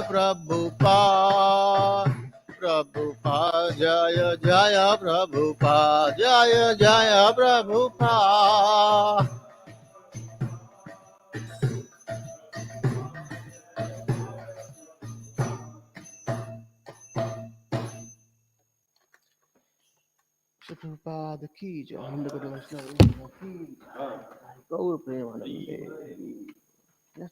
Prabhupada. Prabhupada Jaya Jaya Prabhupada Jaya Jaya Prabhupada. Prabhupada ki jai. Hindu Guru Vaishnava ki jai. Gaur Premanande. Yes,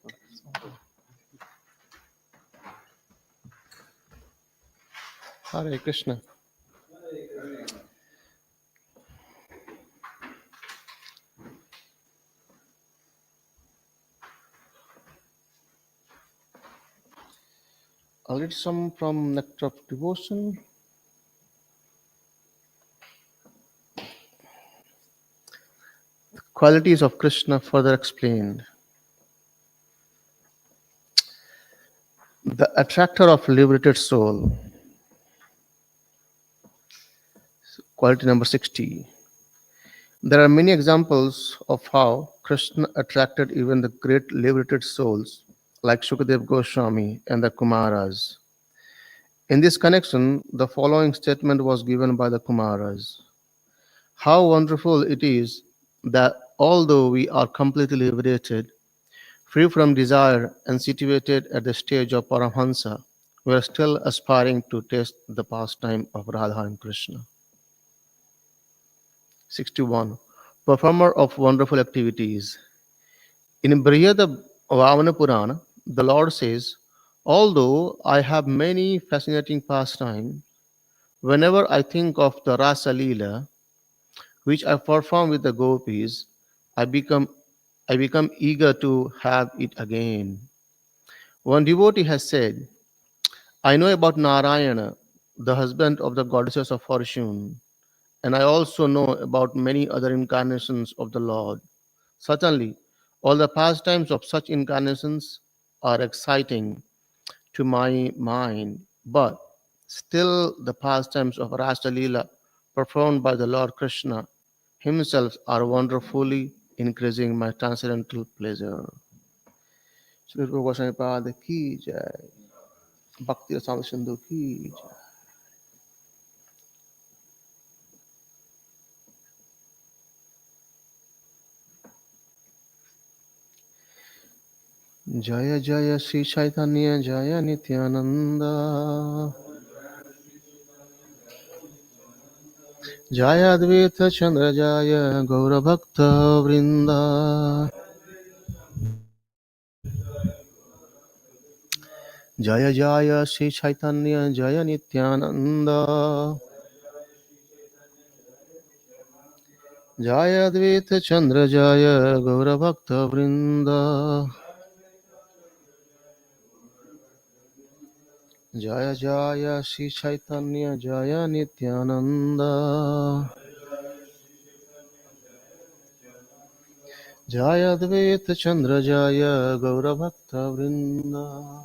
Hare Krishna. I'll read some from Nectar of Devotion. Qualities of Krishna further explained. The attractor of liberated soul. Quality number 60. There are many examples of how Krishna attracted even the great liberated souls like Shukadev Goswami and the Kumaras. In this connection, the following statement was given by the Kumaras. How wonderful it is that although we are completely liberated, free from desire and situated at the stage of Paramhansa, we are still aspiring to taste the pastime of Radha and Krishna. 61. Performer of wonderful activities. In Brihad Vamana Purana, the Lord says, although I have many fascinating pastimes, whenever I think of the Rasa Leela, which I perform with the gopis, I become eager to have it again. One devotee has said, I know about Narayana, the husband of the goddesses of fortune, and I also know about many other incarnations of the Lord. Certainly, all the pastimes of such incarnations are exciting to my mind, but still the pastimes of Rasa Leela performed by the Lord Krishna himself are wonderfully increasing my transcendental pleasure. Shri Rupa Goswami Pada ki jai. Bhakti Rasam Sindhu ki jai. Jaya Jaya Sri Chaitanya Jaya Nityananda Jaya Advaita Chandra Jaya Gaura Bhakta Vrinda Jaya Jaya Sri Chaitanya Jaya Nityananda Jaya Advaita Chandra Jaya Gaura Bhakta Vrinda Jaya Jaya Sri Chaitanya Jaya Nityananda Jaya Advaita Chandra Jaya Gaura Bhakta Vrinda.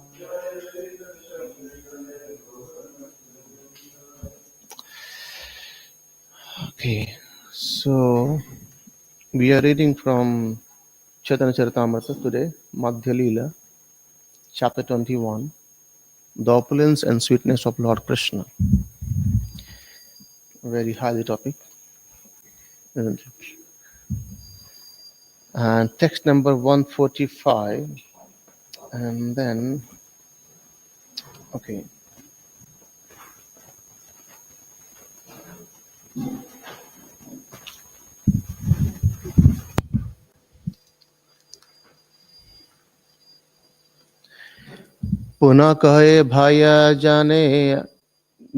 Okay, so we are reading from Chaitanya Charitamrta today, Madhya Leela, chapter 21, the opulence and sweetness of Lord Krishna. Very highly topic, isn't it? And text number 145, and then, okay. पुनः कहे भाया जाने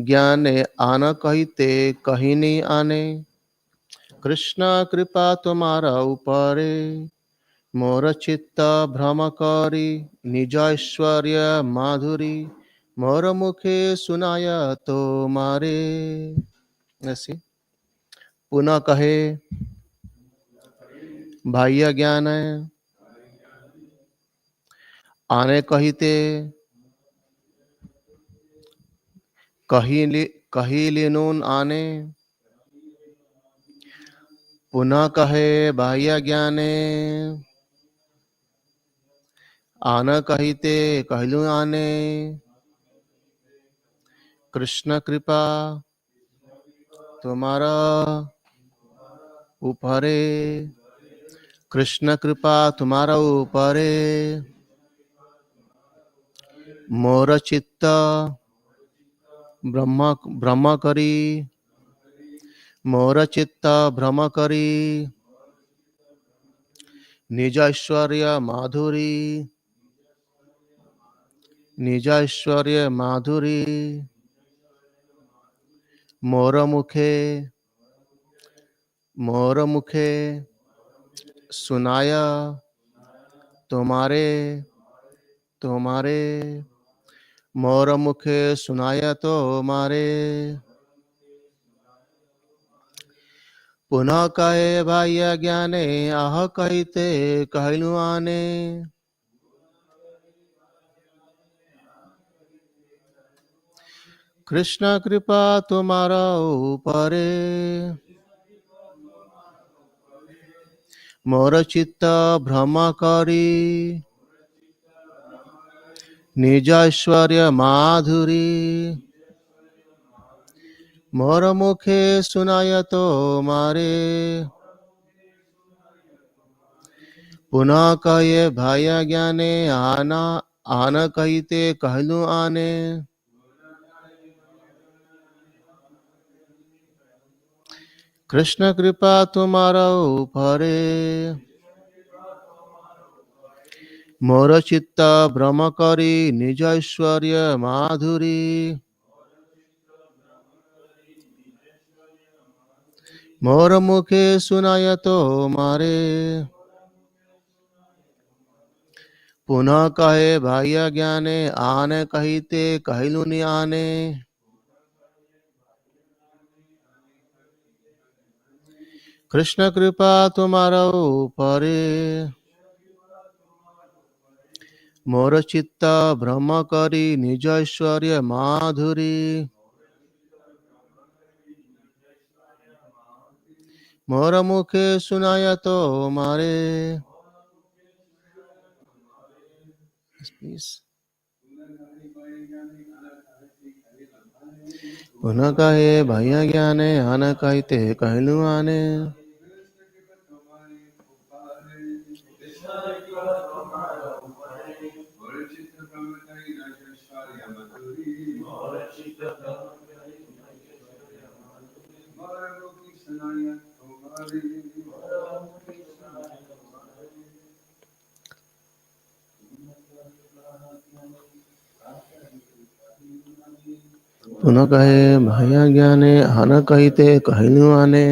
ज्ञाने आना कहते कहीं नहीं आने कृष्णा कृपा तुम्हारा ऊपरे मोर चित्ता भ्रमकारी निज ऐश्वर्य माधुरी मोर मुखे सुनाया तो मारे ऐसे पुनः कहे भाइया ज्ञान है आने कहते कही लिनून आने पुनः कहे भाइया ज्ञाने आन कहिते कहलु आने, कृष्ण कृपा तुम्हारा ऊपरे, कृष्ण कृपा तुम्हारा ऊपरे, मोर चित्त ब्रह्म ब्रह्म करी, मोर चित्त भ्रम करी, निज ऐश्वर्य माधुरी, निज ऐश्वर्य माधुरी, मोर मुखे, मोर मुखे सुनाया तुम्हारे, तुम्हारे, मोर मुखे सुनाया तुम्हारे, पुनः कहे भाई ज्ञाने आह कहते कहलु आने, कृष्ण कृपा तुम्हारा ऊपरे, मोर चित्त भ्रम करी, निज ऐश्वर्य माधुरी, मोर मुखे सुनाय तो मारे, पुनः कहे भाई ज्ञाने आना आन कहते कहलु आने, कृष्ण कृपा तुम्हारा ऊपरे, मोर चित्त भ्रम करी, निज ऐश्वर्य माधुरी, मोर मुखे सुनाय तो मारे, पुनः कहे भाई ज्ञाने आन कहते कहलु आने, कृष्ण कृपा तुम्हारा ऊपरे, मोर चित्त भ्रम करी, निज ऐश्वर्य माधुरी, मोर मुखे सुनाय तो मारे, पुनः कहे भैया ज्ञाने आन कहते कहलु आने, पुनः कहे भैया ज्ञाने आन कहते कहलु आने,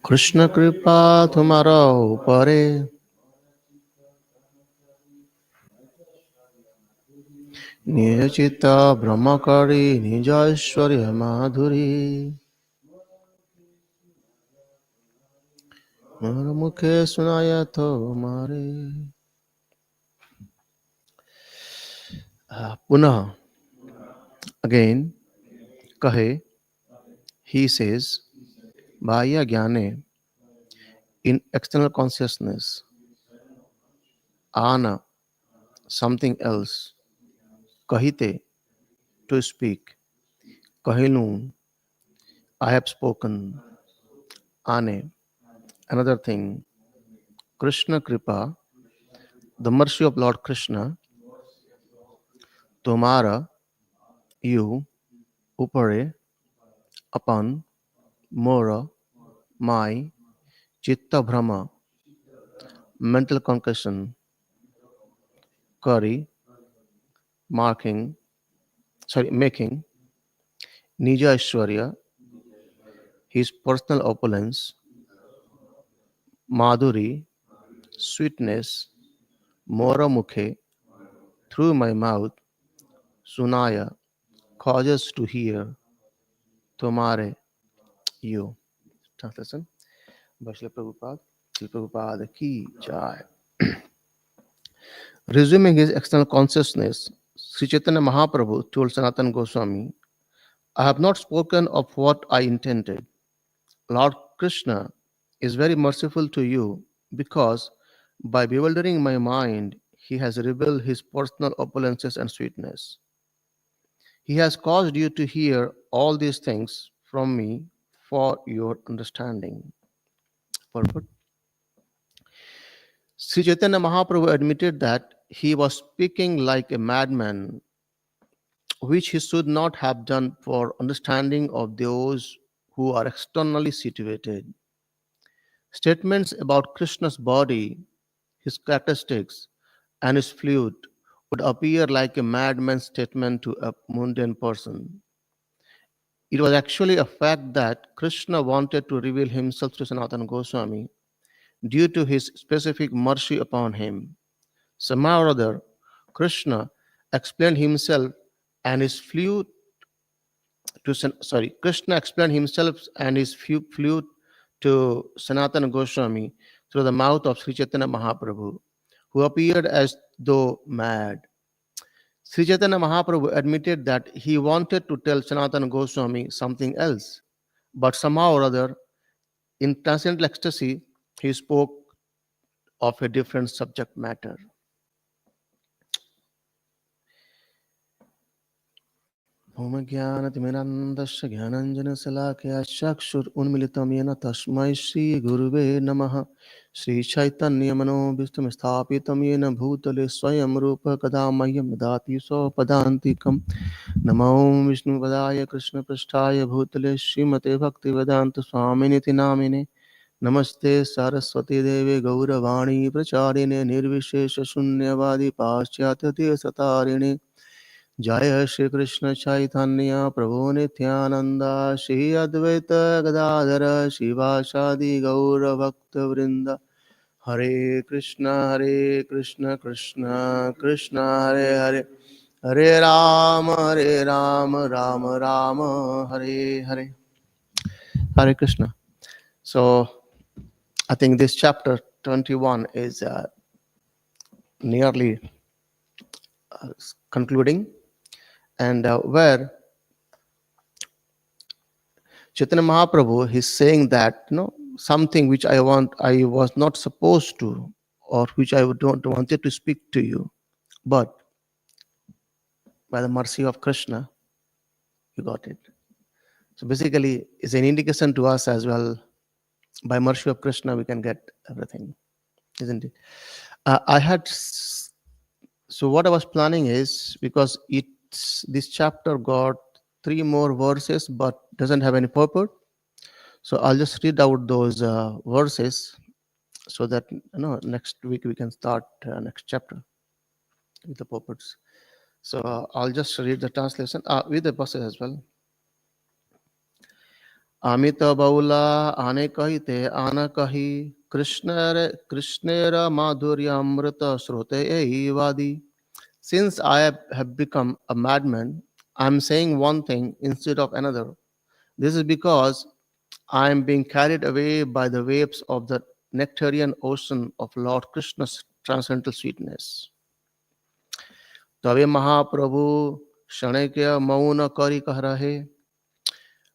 कृष्ण कृपा तुम्हारा ऊपरे, निज चित्त भ्रम करी, निज ऐश्वर्य माधुरी, मोर मुखे सुनाया तो मारे. पुनः again कहे, he says, Bhaya Gyane, in external consciousness, Ana, something else, Kahite, to speak, Kahilun, I have spoken, Ane, another thing, Krishna Kripa, the mercy of Lord Krishna, Tomara, you, Upare, upon, Mora, my, Chitta Brahma, mental concussion, Kari, making, Nija Aishwarya, his personal opulence, Madhuri, sweetness, Mora Mukhe, through my mouth, Sunaya, causes to hear, Tomare, you. Translation by Srila Prabhupada. Srila Prabhupada ki jai. Resuming his external consciousness, Sri Chaitanya Mahaprabhu told Sanatana Goswami, I have not spoken of what I intended. Lord Krishna is very merciful to you because By bewildering my mind, he has revealed his personal opulences and sweetness. He has caused you to hear all these things from me for your understanding. Purport. Sri Chaitanya Mahaprabhu admitted that he was speaking like a madman, which he should not have done for understanding of those who are externally situated. Statements about Krishna's body, his characteristics, and his flute would appear like a madman's statement to a mundane person. It was actually a fact that Krishna wanted to reveal himself to Sanatana Goswami due to his specific mercy upon him. Somehow or other, Krishna explained himself and his flute Krishna explained himself and his flute to Sanatana Goswami through the mouth of Sri Chaitanya Mahaprabhu, who appeared as though mad. Sri Chaitanya Mahaprabhu admitted that he wanted to tell Sanatana Goswami something else, but somehow or other, in transcendental ecstasy, he spoke of a different subject matter. ॐ ज्ञानतिमिरन्दस्य ज्ञानञ्जनशलाकया चक्षुरुन्मिलितं येन तस्मै श्रीगुरुवे नमः श्रीचैतन्यमनोभीष्टं स्थापितं येन भूतले स्वयं रूप कदा मह्यं ददाति स्वपदान्तिकं नमो विष्णुपदाय कृष्णपृष्ठाय भूतले श्रीमते भक्तिवेदान्तस्वामिनिति नामिने नमस्ते सरस्वती देवे गौरवाणी प्रचारिणे निर्विशेषशून्यवादी पाश्चात्यदेशतारिणे जय श्री कृष्ण चैतन्य प्रभु नित्यानंद श्री अद्वैत गदाधर शिवासादि गौर भक्त वृंद हरे Krishna Krishna Krishna Hare Hare Hare Ram Ram Ram Hare Hare Hare Krishna. So I think this chapter 21 is nearly concluding, and where Chaitanya Mahaprabhu is saying that something which I was not supposed to, or which I don't wanted to speak to you, but by the mercy of Krishna, you got it. So basically, it's an indication to us as well. By mercy of Krishna, we can get everything, isn't it? So what I was planning is, because this chapter got 3 more verses, but doesn't have any purport. So I'll just read out those verses so that next week we can start next chapter with the purports. So I'll just read the translation with the verses as well. Amita baula ane kahite ana kahi Krishnera madhurya amrita srote vadi. Since I have become a madman, I am saying one thing instead of another. This is because I am being carried away by the waves of the nectarian ocean of Lord Krishna's transcendental sweetness. तवे महाप्रभु क्षणिक्य मौन करी कह रहे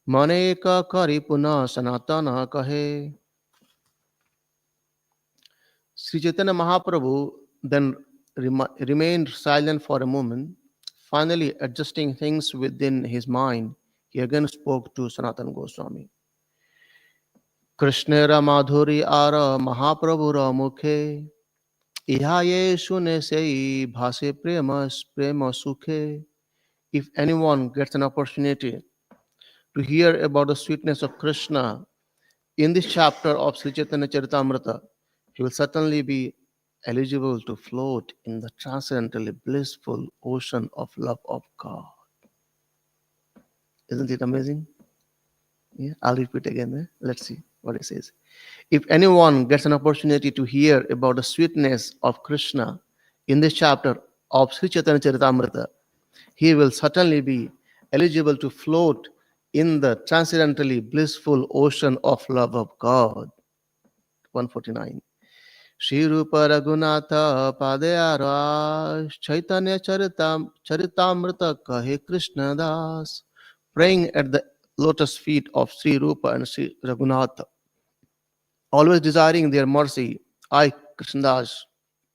मने का करी पुनः सनातन कहे. Sri Chaitanya Mahaprabhu then remained silent for a moment. Finally, adjusting things within his mind, he again spoke to Sanatana Goswami. Krishnera madhuri ara Mahaprabhura mukhe ihaye sune sei bhase prema sukhe. If anyone gets an opportunity to hear about the sweetness of Krishna in this chapter of Sri Chaitanya Charitamrta, he will certainly be eligible to float in the transcendently blissful ocean of love of God. Isn't it amazing? Yeah, I'll repeat again. Let's see what it says. If anyone gets an opportunity to hear about the sweetness of Krishna in this chapter of Sri Chaitanya Charitamrita, he will certainly be eligible to float in the transcendently blissful ocean of love of God. 149. Shri Rupa Raghunatha Padayara Chaitanya Charitamrita Kahe Krishna Das. Praying at the lotus feet of Sri Rupa and Sri Raghunatha, always desiring their mercy, I Krishnadas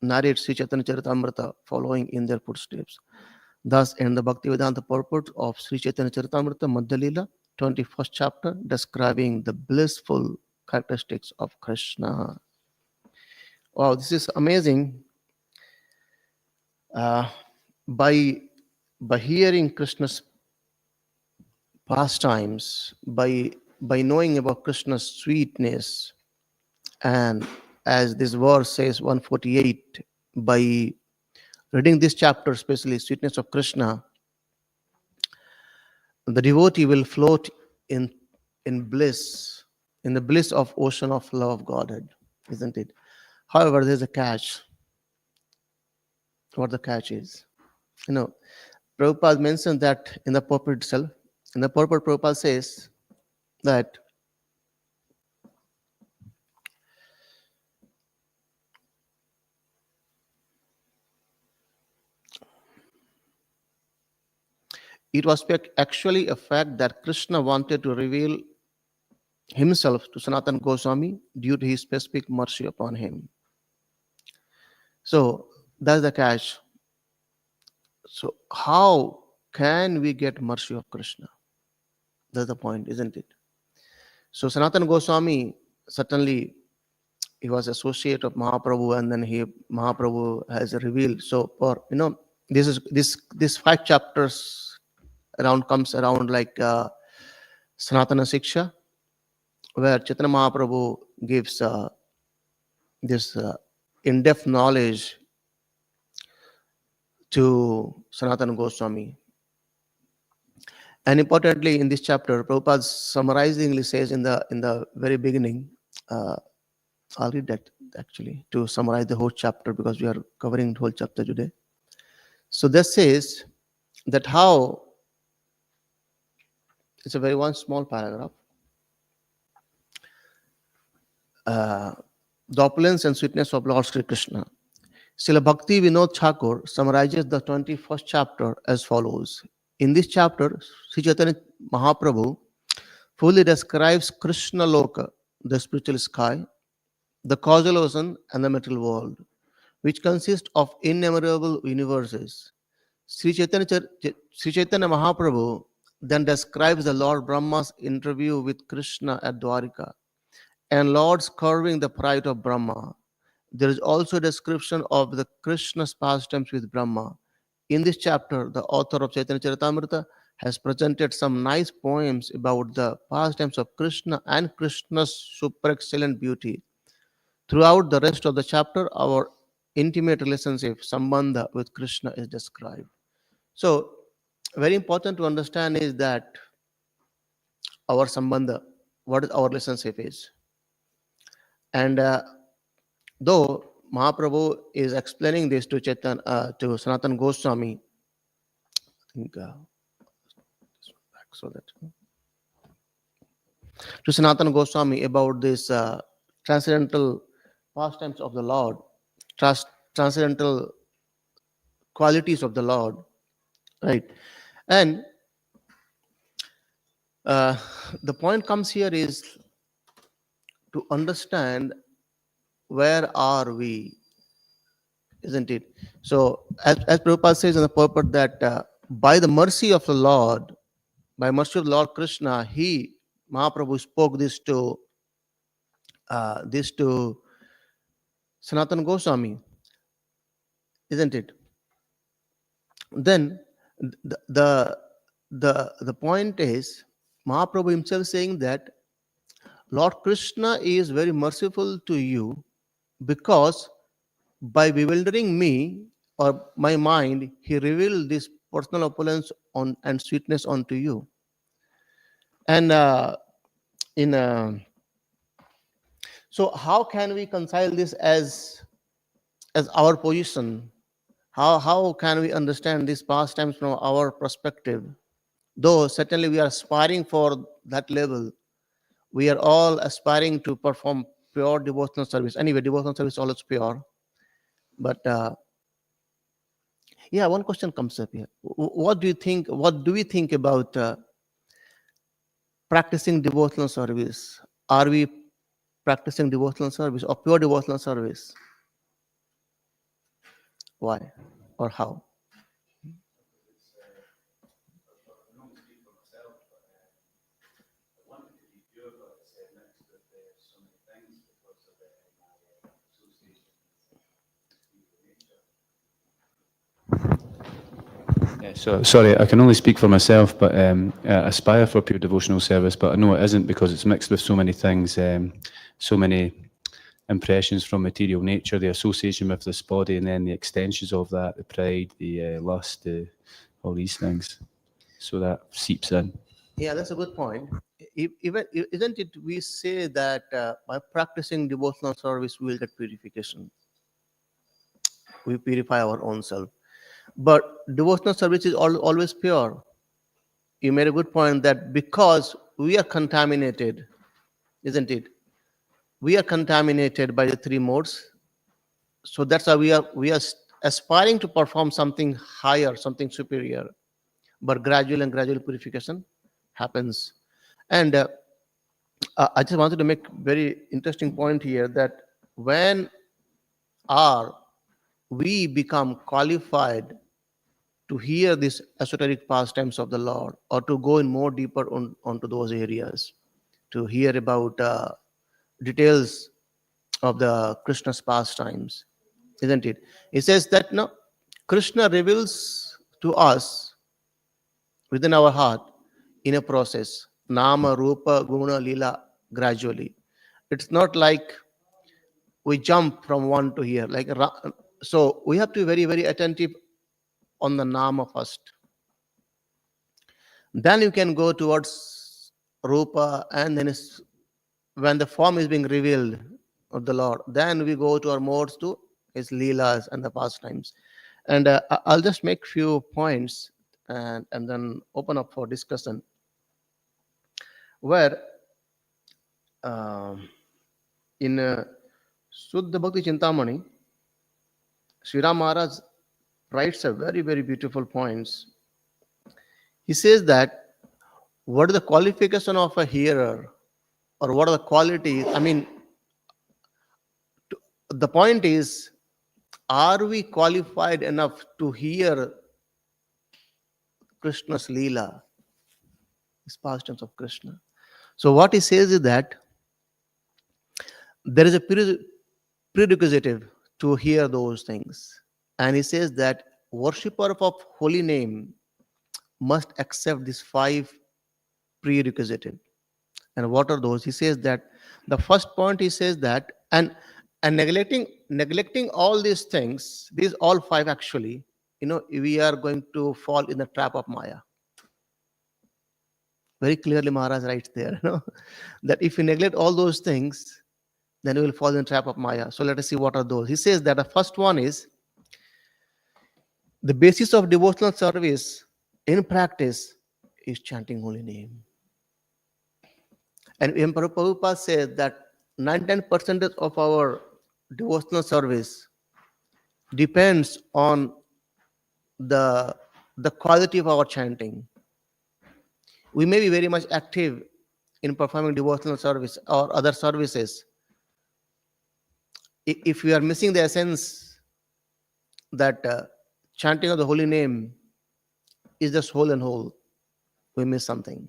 narrates Sri Chaitanya Charitamrta following in their footsteps. Thus, in the Bhaktivedanta purport of Sri Chaitanya Charitamrita Madhya Lila, 21st chapter, describing the blissful characteristics of Krishna. Wow, this is amazing. Uh, by by hearing Krishna's pastimes, by knowing about Krishna's sweetness, and as this verse says, 148, by reading this chapter, especially sweetness of Krishna, the devotee will float in bliss, in the bliss of ocean of love of Godhead, isn't it? However, there's a catch. What the catch is? You know, Prabhupada mentioned that in the purport itself. In the purport, Prabhupada says that it was actually a fact that Krishna wanted to reveal himself to Sanatana Goswami due to his specific mercy upon him. So that's the catch. So how can we get mercy of Krishna? That's the point, isn't it? So Sanatana Goswami, certainly he was associate of Mahaprabhu, and then Mahaprabhu has revealed. So for this 5 chapters comes around like Sanatana Siksha, where Chaitanya Mahaprabhu gives this in-depth knowledge to Sanatana Goswami. And importantly, in this chapter, Prabhupada summarizingly says in the very beginning, I'll read that actually to summarize the whole chapter, because we are covering the whole chapter today. So this says that how, it's a very one small paragraph, the opulence and sweetness of Lord Sri Krishna. Srila Bhakti Vinod Thakur summarizes the 21st chapter as follows. In this chapter, Sri Chaitanya Mahaprabhu fully describes Krishna Loka, the spiritual sky, the causal ocean, and the material world, which consist of innumerable universes. Sri Chaitanya Mahaprabhu then describes the Lord Brahma's interview with Krishna at Dwarika, and Lord's curbing the pride of Brahma. There is also a description of the Krishna's pastimes with Brahma. In this chapter, the author of Chaitanya Charitamrta has presented some nice poems about the pastimes of Krishna and Krishna's super excellent beauty. Throughout the rest of the chapter, our intimate relationship, sambandha with Krishna, is described. So, very important to understand is that our sambandha, what is our relationship is. And though Mahaprabhu is explaining this to to Sanatana Goswami, I think so that to Sanatana Goswami about this transcendental pastimes of the Lord, transcendental qualities of the Lord, right? And the point comes here is to understand where are we, isn't it? So as Prabhupada says in the purport that by the mercy of the Lord, by mercy of Lord Krishna, Mahaprabhu spoke this to Sanatana Goswami, isn't it? Then the point is Mahaprabhu himself saying that Lord Krishna is very merciful to you because by bewildering me or my mind, he revealed this personal opulence and sweetness unto you. And so how can we reconcile this as our position? How can we understand these pastimes from our perspective? Though certainly we are aspiring for that level, we are all aspiring to perform pure devotional service. Anyway, devotional service is always pure. But yeah, one question comes up here. What do you think? What do we think about practicing devotional service? Are we practicing devotional service or pure devotional service? Why or how? Yeah, so sorry, I can only speak for myself, but I aspire for pure devotional service, but I know it isn't because it's mixed with so many things, so many impressions from material nature, the association with this body, and then the extensions of that, the pride, the lust, all these things. So that seeps in. Yeah, that's a good point. Even isn't it? We say that by practicing devotional service, we will get purification. We purify our own self. But devotional service is always pure. You made a good point that because we are contaminated, isn't it? We are contaminated by the three modes. So that's why we are aspiring to perform something higher, something superior. But gradual purification happens. And I just wanted to make very interesting point here that when are we become qualified to hear these esoteric pastimes of the Lord, or to go in more deeper onto those areas, to hear about details of the Krishna's pastimes, isn't it? It says that no, Krishna reveals to us within our heart in a process, Nama, Rupa, Guna, Lila, gradually. It's not like we jump from one to here. So we have to be very attentive on the Nama first. Then you can go towards Rupa, and then when the form is being revealed of the Lord, then we go to our modes to his Leelas and the pastimes. And I'll just make few points and then open up for discussion. Where um, in Suddha Bhakti Chintamani, Sri Ram Maharaj writes a very beautiful points. He says that what is the qualification of a hearer, or what are the qualities? I mean, the point is, are we qualified enough to hear Krishna's Leela, his pastimes of Krishna? So what he says is that there is a prerequisite to hear those things. And he says that worshipper of holy name must accept these five prerequisites. And what are those? He says that the first point, he says that, and neglecting all these things, these all five actually, we are going to fall in the trap of Maya. Very clearly Maharaj writes there, that if you neglect all those things, then you will fall in the trap of Maya. So let us see what are those. He says that the first one is the basis of devotional service in practice is chanting holy name. And Emperor Prabhupada says that 99% of our devotional service depends on the quality of our chanting. We may be very much active in performing devotional service or other services. If we are missing the essence that chanting of the holy name is just whole and whole, we miss something,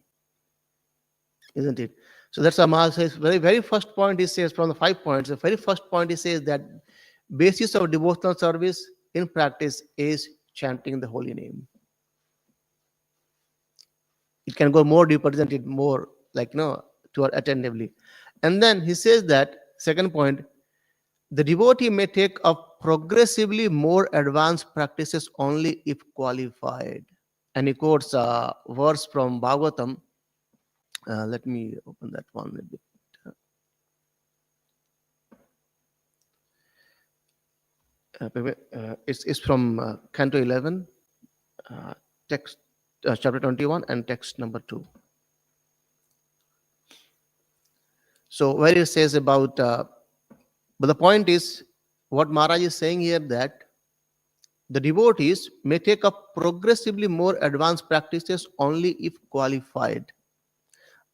isn't it? So that's what Maharaj says. Very first point he says from the 5 points. The very first point he says that basis of devotional service in practice is chanting the holy name. It can go more deeper, isn't it? More like to our attentively. And then he says that second point, the devotee may take up progressively more advanced practices only if qualified. And he quotes a verse from Bhagavatam. Let me open that one a little bit. It's from Canto 11, text chapter 21 and text number 2. So where it says about, but the point is, what Maharaj is saying here, that the devotees may take up progressively more advanced practices only if qualified.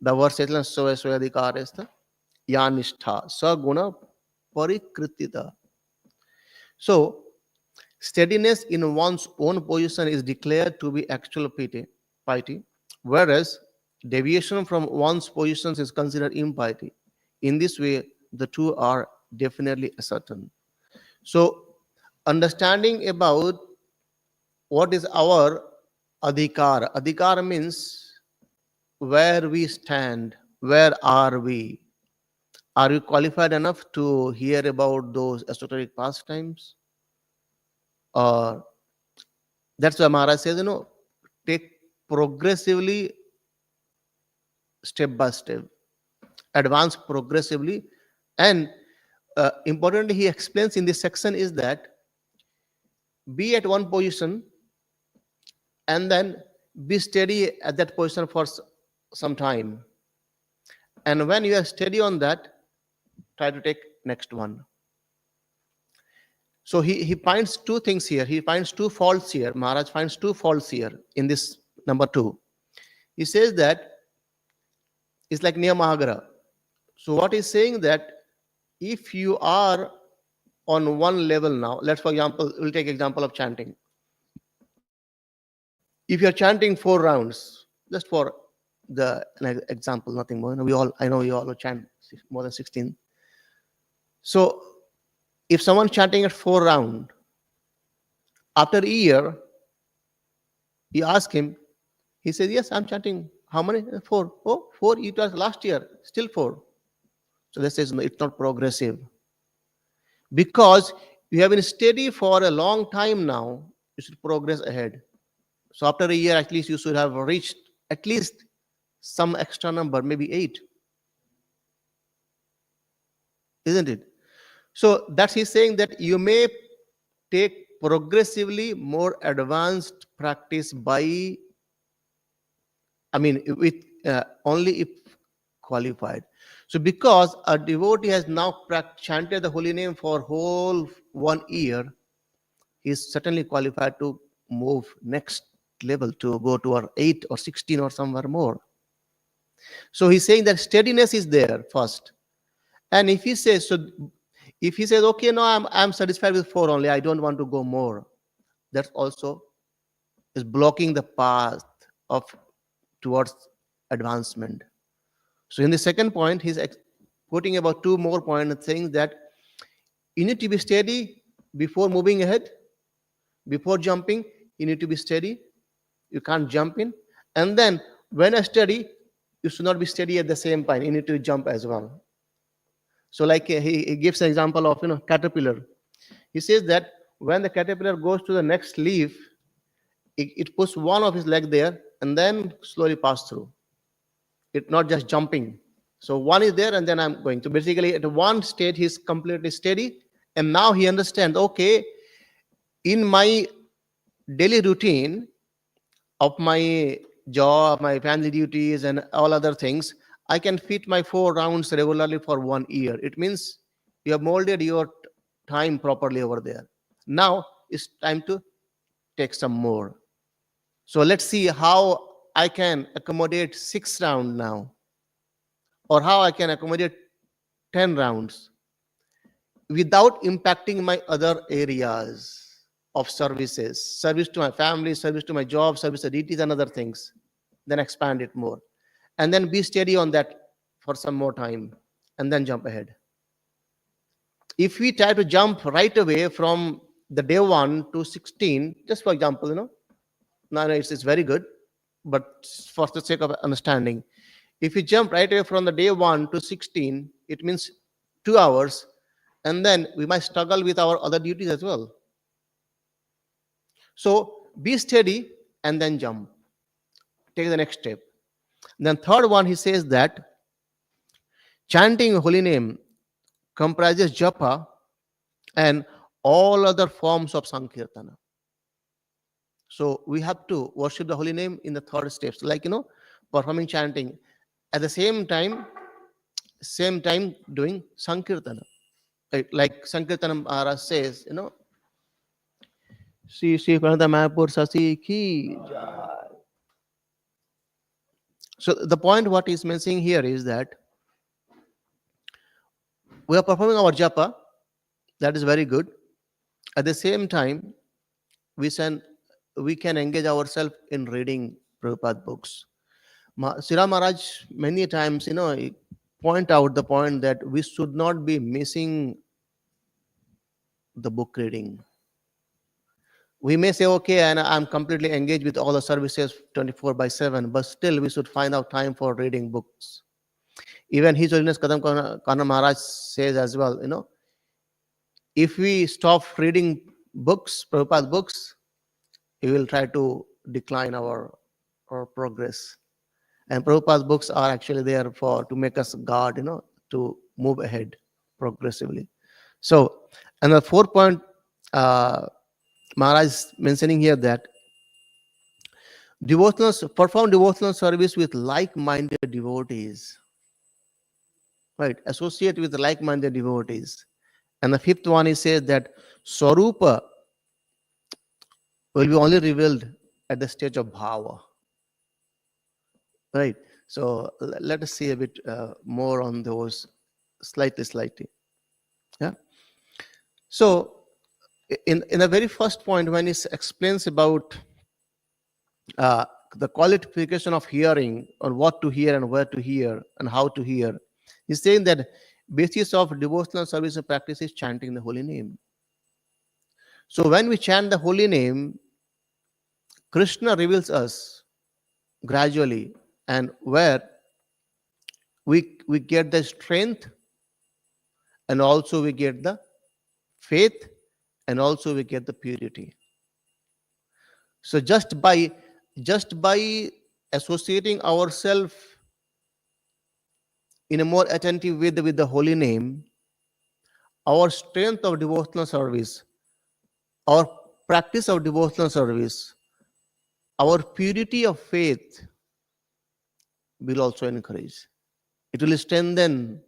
The verse says, Swayadhikarastha Yanistha Saguna Parikritita. So Steadiness in one's own position is declared to be actual piety, whereas deviation from one's positions is considered impiety. In this way, the two are definitely certain. So, understanding about what is our adhikar. Adhikar means where we stand, where are we? Are you qualified enough to hear about those esoteric pastimes? Or that's why Maharaj says, take progressively, step by step, advance progressively. And importantly, he explains in this section is that be at one position and then be steady at that position for some time. And when you are steady on that, try to take next one. So he finds two things here. He finds two faults here. Maharaj finds two faults here in this number 2. He says that it's like Niyamahagara. So what he's saying that if you are on one level now, let's for example, we'll take example of chanting. If you're chanting 4 rounds, just for the example, nothing more. I know you all chant more than 16. So if someone chanting at 4 round, after a year, you ask him, he says, yes, I'm chanting. How many? 4. Oh, 4, it was last year, still 4. So this says, no, it's not progressive. Because you have been steady for a long time now, you should progress ahead. So after a year, at least you should have reached at least some extra number, maybe 8. Isn't it? So that's he's saying that you may take progressively more advanced practice with only if qualified. So because a devotee has now chanted the holy name for whole 1 year, he is certainly qualified to move next level, to go to our 8 or 16 or somewhere more. So he's saying that steadiness is there first. And if he says, okay, no, I'm satisfied with 4 only, I don't want to go more, that also is blocking the path towards advancement. So in the second point, he's putting about 2 more points, saying that you need to be steady before moving ahead. Before jumping, you need to be steady. You can't jump in. And then when you're steady, you should not be steady at the same time. You need to jump as well. So like he gives an example of caterpillar. He says that when the caterpillar goes to the next leaf, it puts one of his leg there and then slowly pass through. It's not just jumping. So one is there and then I'm going. So basically at one state he's completely steady, and now he understands, okay, in my daily routine of my job, my family duties and all other things, I can fit my 4 rounds regularly for 1 year. It means you have molded your time properly over there. Now it's time to take some more. So let's see how I can accommodate 6 rounds now, or how I can accommodate 10 rounds without impacting my other areas of service to my family, service to my job, service to duties and other things. Then expand it more. And then be steady on that for some more time and then jump ahead. If we try to jump right away from the day 1 to 16, just for example, no, it's very good, but for the sake of understanding, if you jump right away from the day 1 to 16, it means 2 hours, and then we might struggle with our other duties as well. So be steady and then jump. Take the next step. Then third one, he says that chanting holy name comprises japa and all other forms of sankirtana. So we have to worship the holy name in the third steps, like performing chanting at the same time doing sankirtana. Like Sankirtana Maharaj says, Sri Pranata Mayapur Sasi Ki Jai. So the point what he's mentioning here is that we are performing our japa, that is very good. At the same time, we can we can engage ourselves in reading Prabhupada books. Sira Maharaj many times, he point out the point that we should not be missing the book reading. We may say, okay, and I'm completely engaged with all the services 24 by 7, but still we should find out time for reading books. Even His Holiness Kana Maharaj says as well, if we stop reading books, Prabhupada books, we will try to decline our progress. And Prabhupada's books are actually there for to make us guard, to move ahead progressively. So, and the 4 point, Maharaj is mentioning here that perform devotional service with like-minded devotees, right? Associate with like-minded devotees. And the 5th one, he says that Swarupa will be only revealed at the stage of bhava, right? So let us see a bit more on those slightly. Yeah. So in the very first point, when he explains about uh, the qualification of hearing, on what to hear and where to hear and how to hear, he's saying that basis of devotional service and practice is chanting the holy name. So when we chant the holy name, Krishna reveals us gradually, and where we get the strength, and also we get the faith, and also we get the purity. So just by associating ourselves in a more attentive way with the holy name, our strength of devotional service, our practice of devotional service, our purity of faith will also increase. It will strengthen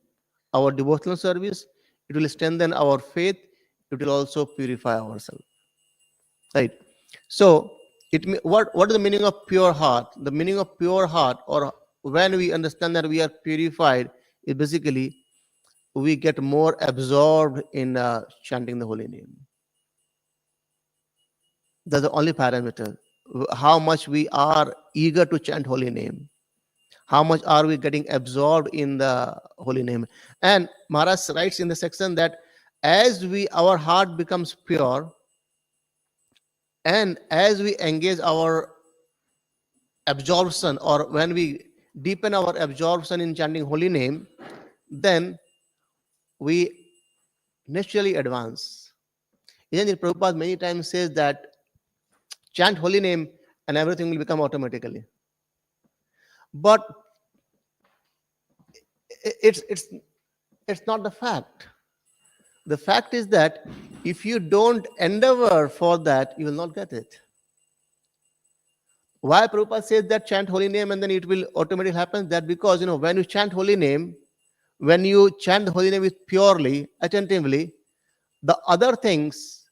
our devotional service, it will strengthen our faith, it will also purify ourselves. Right? So, what is the meaning of pure heart? The meaning of pure heart, or when we understand that we are purified, is basically we get more absorbed in chanting the holy name. That's the only parameter. How much we are eager to chant holy name. How much are we getting absorbed in the holy name? And Maharaj writes in the section that as our heart becomes pure, and as we engage our absorption, or when we deepen our absorption in chanting holy name, then we naturally advance. Isn't it? Prabhupada many times says that chant holy name and everything will become automatically. But it's not the fact. The fact is that if you don't endeavor for that, you will not get it. Why Prabhupada says that chant holy name and then it will automatically happen? That because when you chant holy name, when you chant the holy name with purely, attentively, the other things,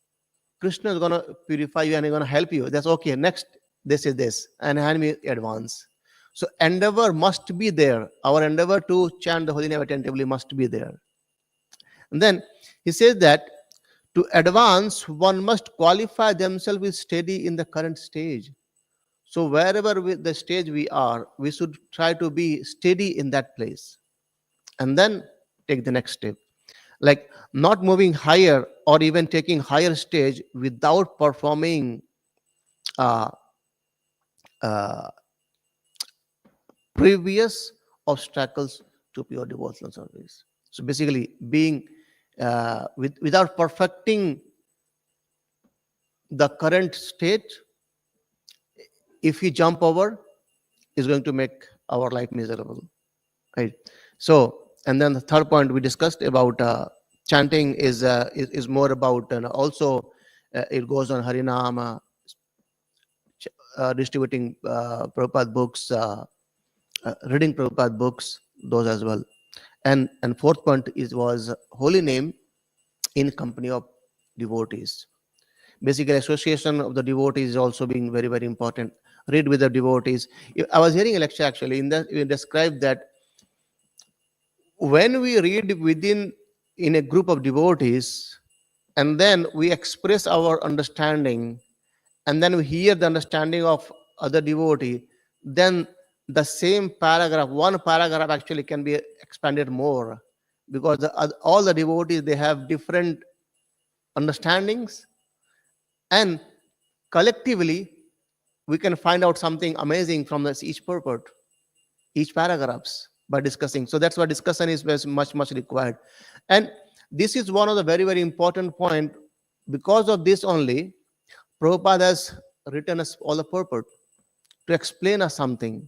Krishna is gonna purify you and he's gonna help you. That's okay. Next, this is this, and hand me advance. So endeavor must be there. Our endeavor to chant the holy name attentively must be there. And then he says that to advance, one must qualify themselves with steady in the current stage. So wherever the stage we are, we should try to be steady in that place, and then take the next step. Like not moving higher or even taking higher stage without performing uh, uh, previous obstacles to pure devotional service. So basically, being without perfecting the current state, if we jump over, is going to make our life miserable, right? So, and then the third point we discussed about chanting is more about, and also it goes on Harinama, distributing Prabhupada books, reading Prabhupada books, those as well. And fourth point was holy name in company of devotees. Basically, association of the devotees is also being very, very important. Read with the devotees. I was hearing a lecture actually in that we described that when we read in a group of devotees, and then we express our understanding, and then we hear the understanding of other devotee, then the same paragraph, one paragraph actually can be expanded more, because all the devotees, they have different understandings, and collectively we can find out something amazing from this each purport, each paragraphs, by discussing. So that's why discussion is much required. And this is one of the very important point. Because of this only, Prabhupada has written us all the purport to explain us something.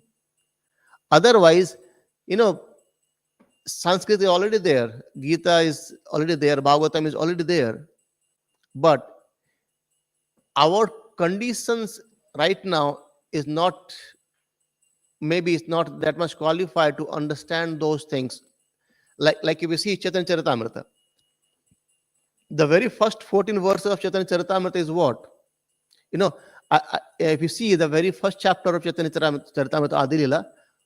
Otherwise, you know, Sanskrit is already there, Gita is already there, Bhagavatam is already there, but our conditions right now is not, maybe it's not that much qualified to understand those things. Like if you see Chaitanya Charitamrta, the very first 14 verses of Chaitanya Charitamrita is what? You know, if you see the very first chapter of Chaitanya Charitamrita Adilila,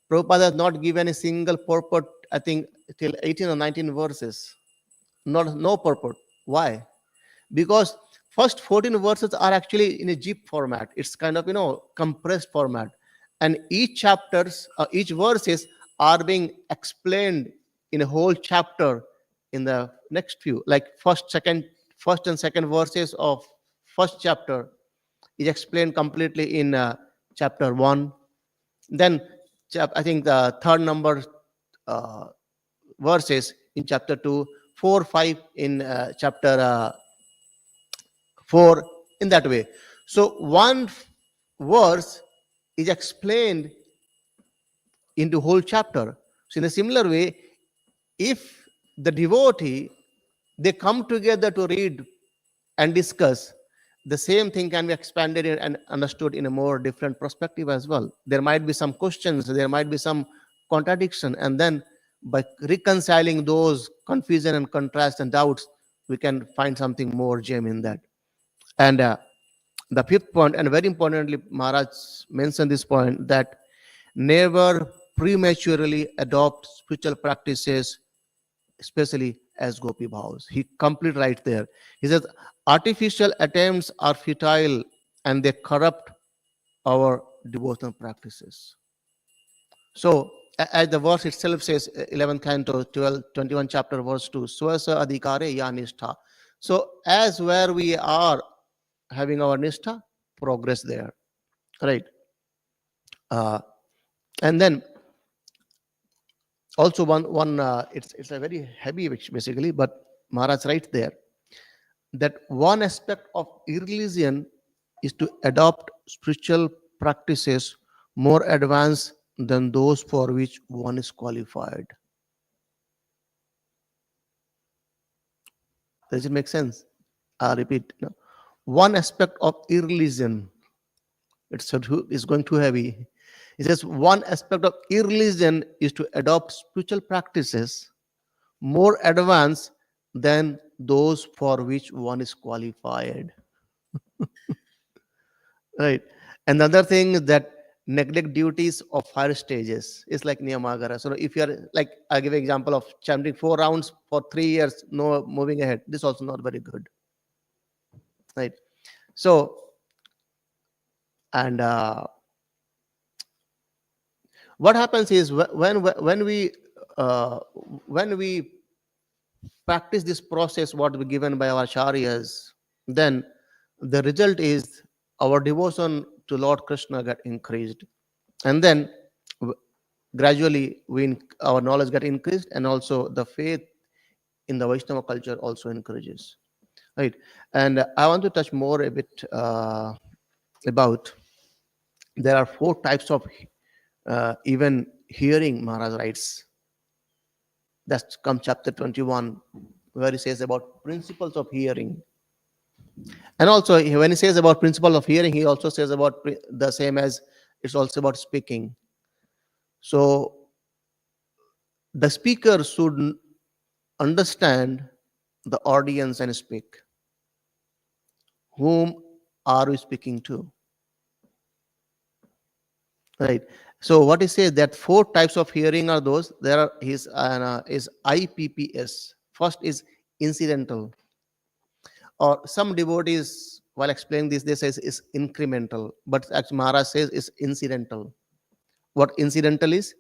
Prabhupada has not given a single purport, I think, till 18 or 19 verses. No purport. Why? Because first 14 verses are actually in a zip format. It's kind of, compressed format. And each chapters, each verses are being explained in a whole chapter in the next few. Like first and second verses of first chapter is explained completely in chapter 1. Then I think the third number verses in chapter 2, 4, 5 in chapter 4, in that way. So one verse is explained into whole chapter. So in a similar way, if the devotee, they come together to read and discuss, the same thing can be expanded and understood in a more different perspective as well. There might be some questions, there might be some contradiction, and then by reconciling those confusion and contrast and doubts, we can find something more gem in that. And the fifth point, and very importantly, Maharaj mentioned this point, that never prematurely adopt spiritual practices, especially as Gopi Bhavs. He complete right there. He says, artificial attempts are futile and they corrupt our devotional practices. So, as the verse itself says, 11th canto, 21 chapter, verse 2, Swasa adhikare ya nishtha. So, as where we are having our nishtha, progress there, right? And then also one it's a very heavy, basically, but Maharaj writes there that one aspect of irreligion is to adopt spiritual practices more advanced than those for which one is qualified. Does it make sense? I repeat, one aspect of irreligion, it's going too heavy. It says one aspect of irreligion is to adopt spiritual practices more advanced than those for which one is qualified. Right. Another thing is that neglect duties of higher stages is like Niyamagara. So if you are, like, I give an example of chanting 4 rounds for 3 years, no moving ahead. This is also not very good. Right. So, and what happens is when we practice this process, what we given by our acharyas, then the result is our devotion to Lord Krishna get increased, and then gradually our knowledge get increased, and also the faith in the Vaishnava culture also encourages, right? And I want to touch more a bit about, there are 4 types of even hearing, Maharaj writes. That's come chapter 21, where he says about principles of hearing. And also, when he says about principle of hearing, he also says about the same as it's also about speaking. So the speaker should understand the audience and speak. Whom are we speaking to? Right. So what he says, that 4 types of hearing are those. There are is IPPS. First is incidental, or some devotees, while explaining this, they say is incremental, but actually Maharaj says is incidental. What incidental is,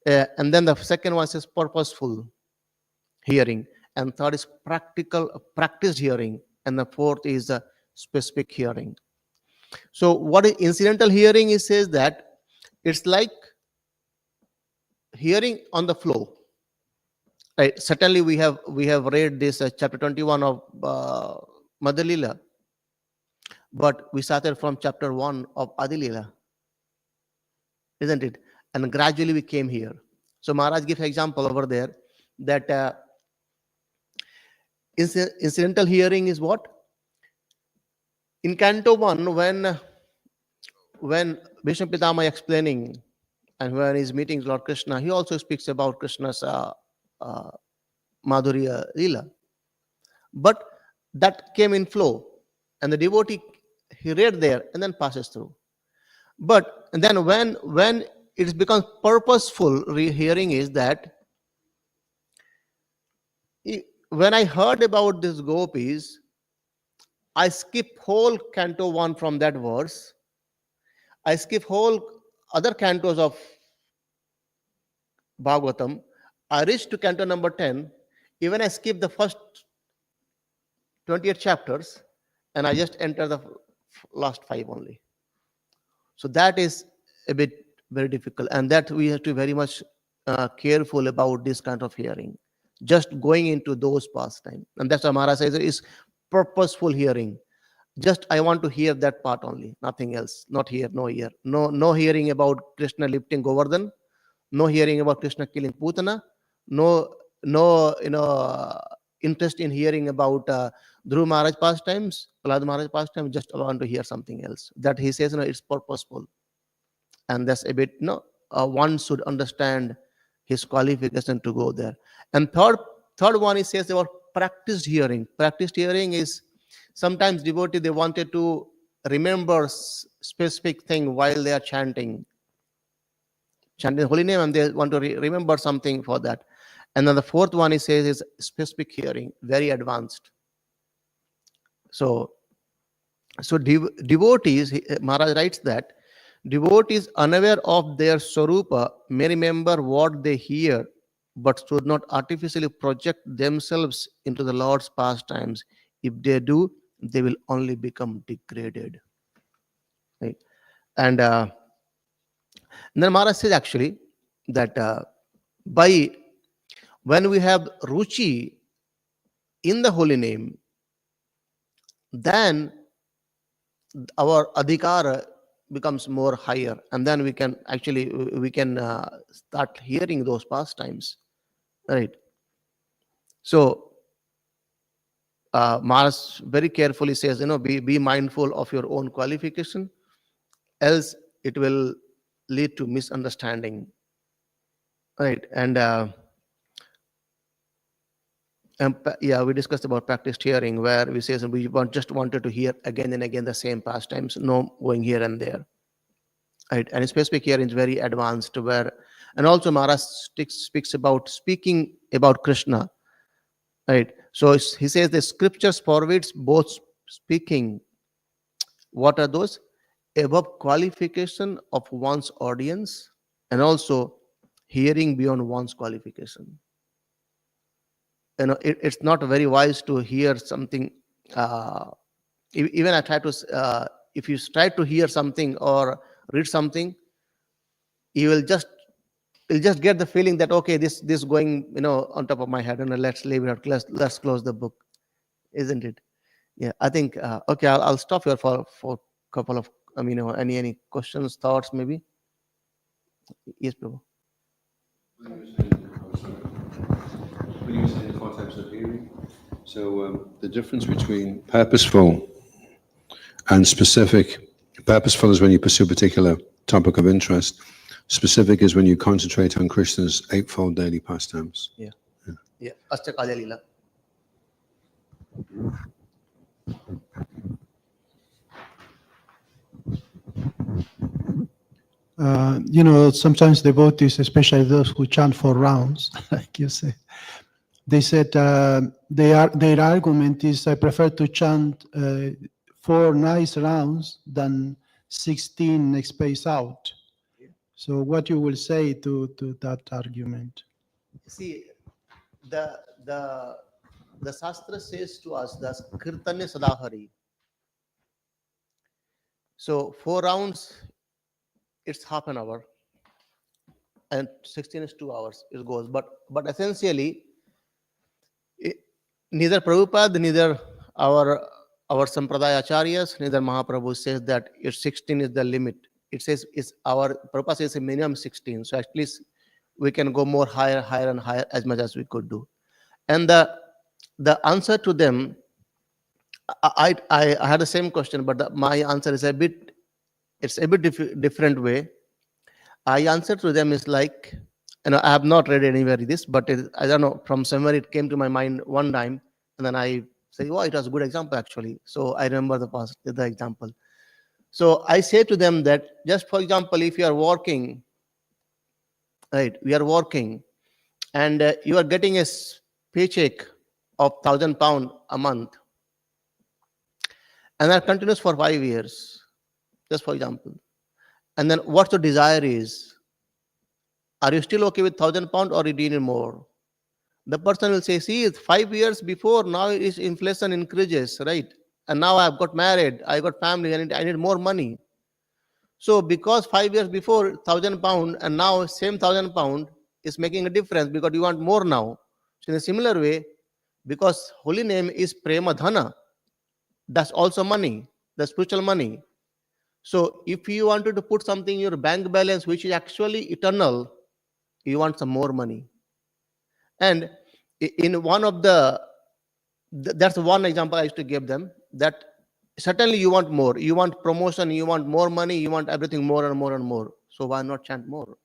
and then the second one is purposeful hearing, and third is practiced hearing, and the fourth is the specific hearing. So what is incidental hearing? It says that it's like hearing on the flow. Right. Certainly, we have read this chapter 21 of Madhya Lila, but we started from chapter 1 of Adi Lila, isn't it? And gradually we came here. So Maharaj gives example over there that incidental hearing is what? In Canto 1, when Vishnu Pitama explaining, and when he's meeting Lord Krishna, he also speaks about Krishna's Madhurya Lila. But that came in flow, and the devotee, he read there and then passes through. But then when it becomes purposeful hearing is that when I heard about these gopis, I skip whole Canto 1 from that verse. I skip whole other cantos of Bhagavatam. I reach to Canto number 10. Even I skip the first 28 chapters, and I just enter the last 5 only. So that is a bit very difficult, and that we have to be very much careful about this kind of hearing. Just going into those pastime, and that's why Maharaj says it is purposeful hearing. Just I want to hear that part only, nothing else. Not here, no here, no hearing about Krishna lifting Govardhan, no hearing about Krishna killing Putana, no interest in hearing about Dhruv Maharaj pastimes, Prahlad Maharaj pastimes. Just I want to hear something else. That he says, it's purposeful, and that's a bit one should understand his qualification to go there. And third one, he says about practiced hearing. Practiced hearing is sometimes devotee, they wanted to remember specific thing while they are chanting holy name, and they want to remember something for that. And then the fourth one, he says, is specific hearing, very advanced. So devotees, Maharaj writes that devotees unaware of their swarupa may remember what they hear, but should not artificially project themselves into the Lord's pastimes. If they do, they will only become degraded. Right? And then Maharaj says actually that when we have ruchi in the holy name, then our adhikara becomes more higher, and then we can start hearing those pastimes, right? So Maharaj very carefully says, be mindful of your own qualification, else it will lead to misunderstanding, right? And we discussed about practiced hearing, where we say we just wanted to hear again and again the same pastimes, no going here and there, right? And specific hearing is very advanced, and also Maharaj speaks about speaking about Krishna, right? So he says the scriptures forbids both speaking. What are those? Above qualification of one's audience, and also hearing beyond one's qualification. It's not very wise to hear something. Even I try to, if you try to hear something or read something, you'll just get the feeling that, okay, this going on top of my head, and let's leave it out. Let's close the book, isn't it? Yeah, I think okay. I'll stop here for a couple of any questions, thoughts, maybe. Yes, Prabhu. When you were saying the 4 types of hearing, so the difference between purposeful and specific. Purposeful is when you pursue a particular topic of interest. Specific is when you concentrate on Krishna's 8-fold daily pastimes. Yeah. Ashtakalya Lila. Sometimes devotees, especially those who chant for rounds, like you say, they said their argument is, I prefer to chant 4 nice rounds than 16 space out. So what you will say to that argument? See, the the the Shastra says to us that Kirtanya Sadahari. So 4 rounds, it's half an hour, and 16 is 2 hours. It goes, but essentially, i- neither Prabhupada, neither our our Sampradaya Acharyas, neither Mahaprabhu says that it's 16 is the limit. It says it's our Prabhupada says a minimum 16. So at least we can go more higher, higher and higher as much as we could do. And the answer to them, I had the same question, but my answer is a bit, it's a bit different way. I answer to them is like, I have not read anywhere this, but I don't know, from somewhere it came to my mind one time, and then I say, oh, it was a good example actually. So I remember the example. So I say to them that, just for example, if you are working, right, we are working, and you are getting a paycheck of £1,000 a month, and that continues for 5 years, just for example. And then what the desire is, are you still okay with £1,000 or you need more? The person will say, see, it's 5 years before, now is inflation increases, right? And now I've got married, I got family, and I need more money. So because 5 years before £1,000 and now same £1,000 is making a difference because you want more now. So in a similar way, because holy name is prema dhana, that's also money, the spiritual money. So if you wanted to put something in your bank balance which is actually eternal, you want some more money. And in one of that's one example I used to give them, that certainly you want more, you want promotion, you want more money, you want everything more and more and more. So why not chant more?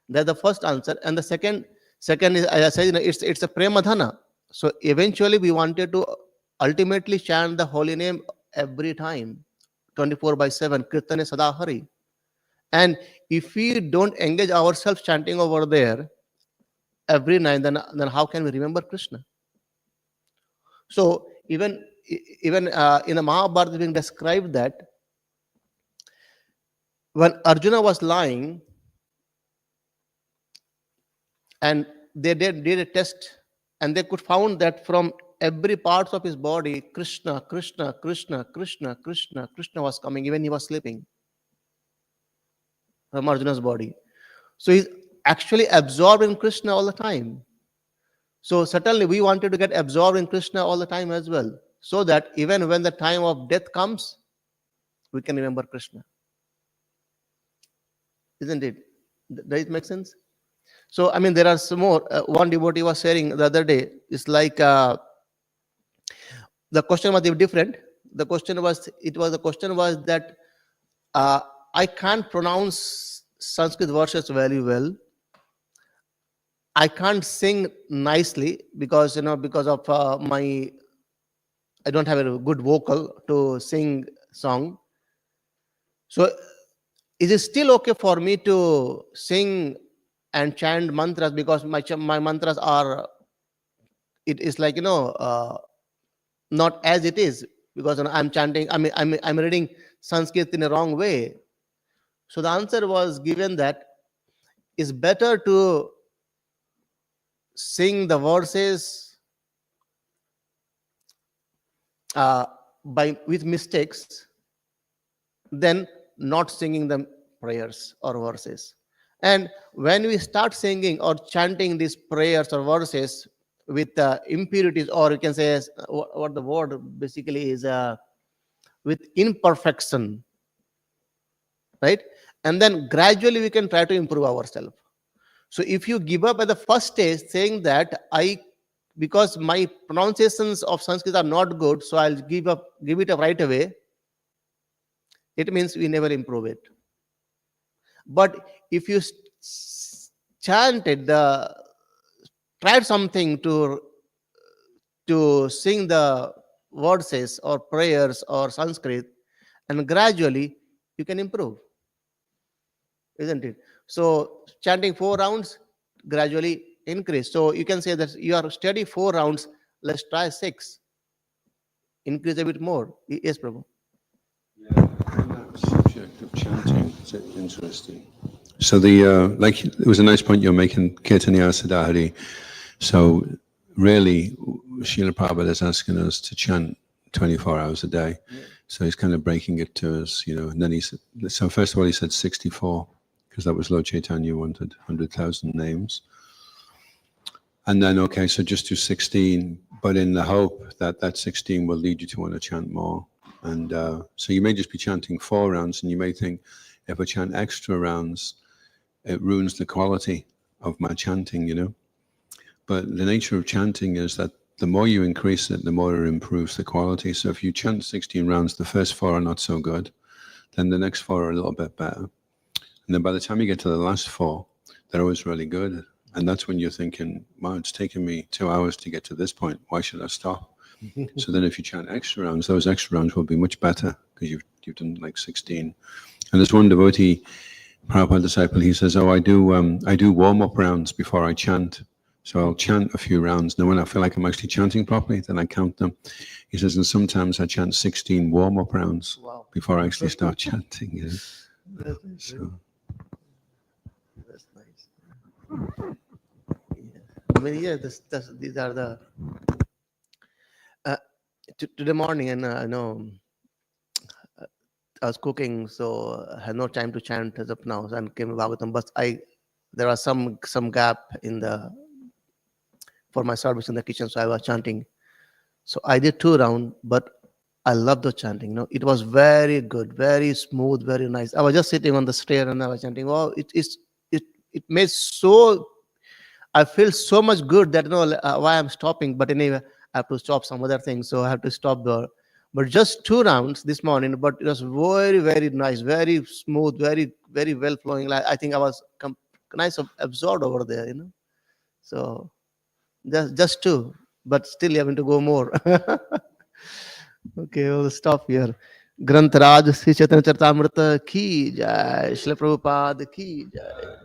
That's the first answer. And the second is, as I said, it's a prema dhana. So eventually we wanted to ultimately chant the holy name every time, 24/7, Kirtane Sadahari. And if we don't engage ourselves chanting over there every night, then how can we remember Krishna? So even in the Mahabharata being described that when Arjuna was lying and they did a test, and they could found that from every parts of his body, Krishna, Krishna, Krishna, Krishna, Krishna, Krishna was coming, even he was sleeping, from Arjuna's body. So he's actually absorbed in Krishna all the time. So certainly we wanted to get absorbed in Krishna all the time as well, so that even when the time of death comes, we can remember Krishna. Isn't it? Does it make sense? So, I mean, there are some more. One devotee was sharing the other day. It's like the question was different. The question was that I can't pronounce Sanskrit verses very well. I can't sing nicely because of I don't have a good vocal to sing song. So is it still okay for me to sing and chant mantras, because my mantras are, it is like not as it is, because I'm chanting, I'm reading Sanskrit in a wrong way. So the answer was given that it's better to sing the verses with mistakes than not singing the prayers or verses. And when we start singing or chanting these prayers or verses with impurities, or you can say what the word basically is, with imperfection, right? And then gradually we can try to improve ourselves. So if you give up at the first stage saying that because my pronunciations of Sanskrit are not good, so I'll give it up right away, it means we never improve it. But if you chanted tried something to sing the verses or prayers or Sanskrit, and gradually you can improve, isn't it? So chanting 4 rounds, gradually increase. So you can say that you are steady 4 rounds, let's try 6. increase a bit more. Yes, Prabhu. Subject of chanting, is it interesting? So like it was a nice point you're making, Chaitanya Sadhari. So really, Srila Prabhupada is asking us to chant 24 hours a day. Yeah. So he's kind of breaking it to us, and then he said, so first of all he said 64, because that was Lord Chaitanya wanted 100,000 names. And then, okay, so just do 16, but in the hope that that 16 will lead you to want to chant more. And so you may just be chanting 4 rounds, and you may think, if I chant extra rounds, it ruins the quality of my chanting, But the nature of chanting is that the more you increase it, the more it improves the quality. So if you chant 16 rounds, the first 4 are not so good, then the next 4 are a little bit better. And then by the time you get to the last 4, they're always really good. And that's when you're thinking, wow, it's taken me 2 hours to get to this point. Why should I stop? So then if you chant extra rounds, those extra rounds will be much better because you've done like 16. And there's one devotee, Prabhupada disciple, he says, I do warm-up rounds before I chant. So I'll chant a few rounds. Now when I feel like I'm actually chanting properly, then I count them. He says, and sometimes I chant 16 warm-up rounds before I actually start chanting. That's nice. So. That's nice. Yeah. I mean, yeah, these are the today morning, and I know I was cooking, so I had no time to chant as of now, and came Bhagavatam. But there was some gap in for my service in the kitchen, so I was chanting. So I did 2 rounds, but I love the chanting. It was very good, very smooth, very nice. I was just sitting on the stair and I was chanting. Oh, it made so. I feel so much good that why I'm stopping. But anyway, I have to stop some other things, so I have to stop there. But just 2 rounds this morning, but it was very, very nice, very smooth, very, very well flowing. Like I think I was nice absorbed over there. So just 2, but still having to go more. Okay, we'll stop here. Granth Raj Sri Chaitanya Charitamrta ki jai, Srila Prabhupada ki jai.